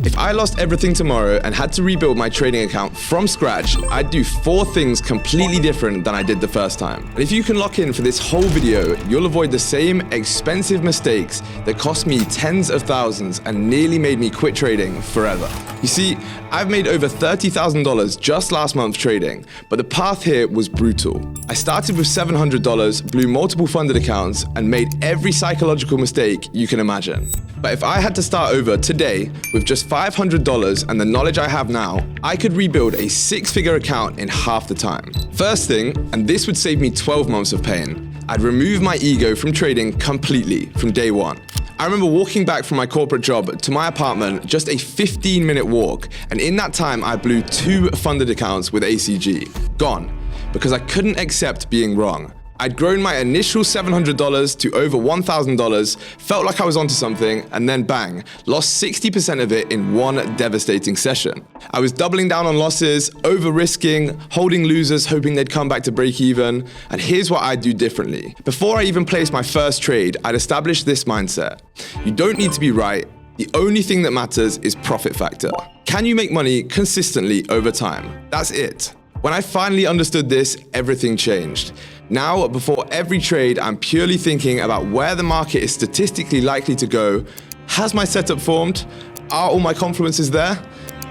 If I lost everything tomorrow and had to rebuild my trading account from scratch, I'd do 4 things completely different than I did the first time. And if you can lock in for this whole video, you'll avoid the same expensive mistakes that cost me tens of thousands and nearly made me quit trading forever. You see, I've made over $30,000 just last month trading, but the path here was brutal. I started with $700, blew multiple funded accounts, and made every psychological mistake you can imagine. But if I had to start over today with just $500 and the knowledge I have now, I could rebuild a 6-figure account in half the time. First thing, and this would save me 12 months of pain, I'd remove my ego from trading completely from day one. I remember walking back from my corporate job to my apartment, just a 15-minute walk, and in that time I blew 2 funded accounts with ACG. Gone, because I couldn't accept being wrong. I'd grown my initial $700 to over $1,000, felt like I was onto something, and then bang, lost 60% of it in one devastating session. I was doubling down on losses, over-risking, holding losers hoping they'd come back to break even, and here's what I'd do differently. Before I even placed my first trade, I'd established this mindset. You don't need to be right, the only thing that matters is profit factor. Can you make money consistently over time? That's it. When I finally understood this, everything changed. Now, before every trade, I'm purely thinking about where the market is statistically likely to go. Has my setup formed? Are all my confluences there?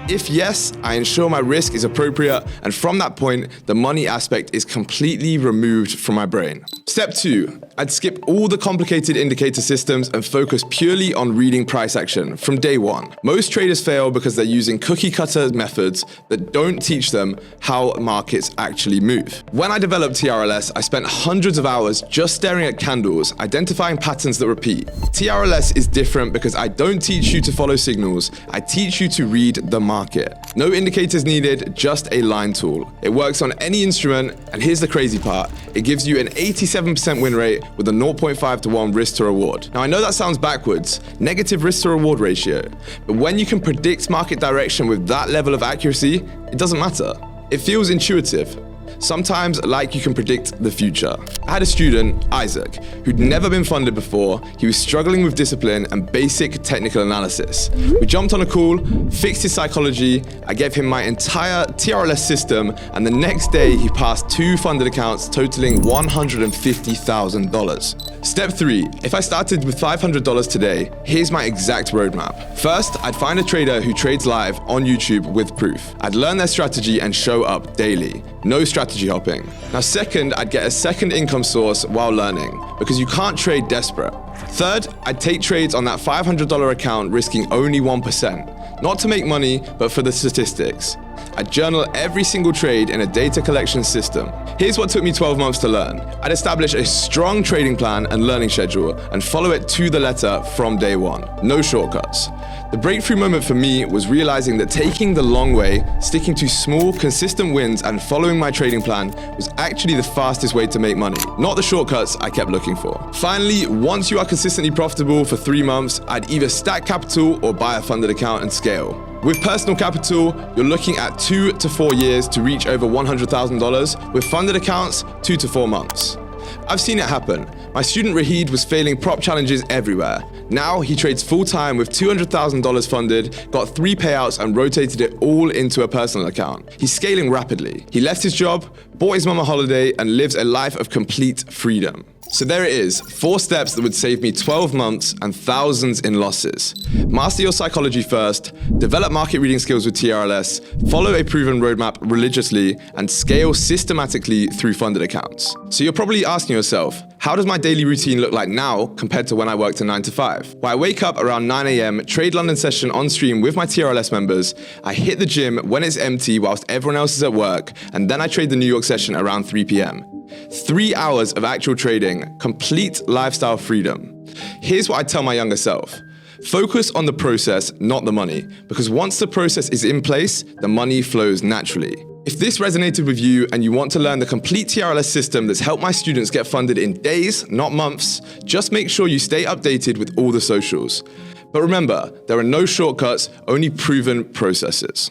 If yes, I ensure my risk is appropriate, and from that point, the money aspect is completely removed from my brain. Step 2, I'd skip all the complicated indicator systems and focus purely on reading price action from day one. Most traders fail because they're using cookie cutter methods that don't teach them how markets actually move. When I developed TRLS, I spent hundreds of hours just staring at candles, identifying patterns that repeat. TRLS is different because I don't teach you to follow signals, I teach you to read the market. No indicators needed, just a line tool. It works on any instrument, and here's the crazy part. It gives you an 87% win rate with a 0.5 to 1 risk to reward. Now I know that sounds backwards, negative risk to reward ratio, but when you can predict market direction with that level of accuracy, it doesn't matter. It feels intuitive. Sometimes, like you can predict the future. I had a student, Isaac, who'd never been funded before. He was struggling with discipline and basic technical analysis. We jumped on a call, fixed his psychology, I gave him my entire TRLS system, and the next day he passed 2 funded accounts totaling $150,000. Step 3, if I started with $500 today, here's my exact roadmap. First, I'd find a trader who trades live on YouTube with proof. I'd learn their strategy and show up daily. No strategy hopping. Now second, I'd get a second income source while learning, because you can't trade desperate. Third, I'd take trades on that $500 account risking only 1%. Not to make money, but for the statistics. I'd journal every single trade in a data collection system. Here's what took me 12 months to learn. I'd establish a strong trading plan and learning schedule and follow it to the letter from day one. No shortcuts. The breakthrough moment for me was realizing that taking the long way, sticking to small, consistent wins and following my trading plan was actually the fastest way to make money, not the shortcuts I kept looking for. Finally, once you are consistently profitable for 3 months, I'd either stack capital or buy a funded account and scale. With personal capital, you're looking at 2 to 4 years to reach over $100,000. With funded accounts, 2 to 4 months. I've seen it happen. My student Rahid was failing prop challenges everywhere. Now he trades full-time with $200,000 funded, got 3 payouts and rotated it all into a personal account. He's scaling rapidly. He left his job, bought his mum a holiday, and lives a life of complete freedom. So there it is, 4 steps that would save me 12 months and thousands in losses. Master your psychology first, develop market reading skills with TRLS, follow a proven roadmap religiously, and scale systematically through funded accounts. So you're probably asking yourself, how does my daily routine look like now compared to when I worked a 9 to 5? Well, I wake up around 9 AM, trade London session on stream with my TRLS members, I hit the gym when it's empty whilst everyone else is at work, and then I trade the New York session around 3 PM. 3 hours of actual trading, complete lifestyle freedom. Here's what I tell my younger self. Focus on the process, not the money, because once the process is in place, the money flows naturally. If this resonated with you and you want to learn the complete TRLS system that's helped my students get funded in days, not months, just make sure you stay updated with all the socials. But remember, there are no shortcuts, only proven processes.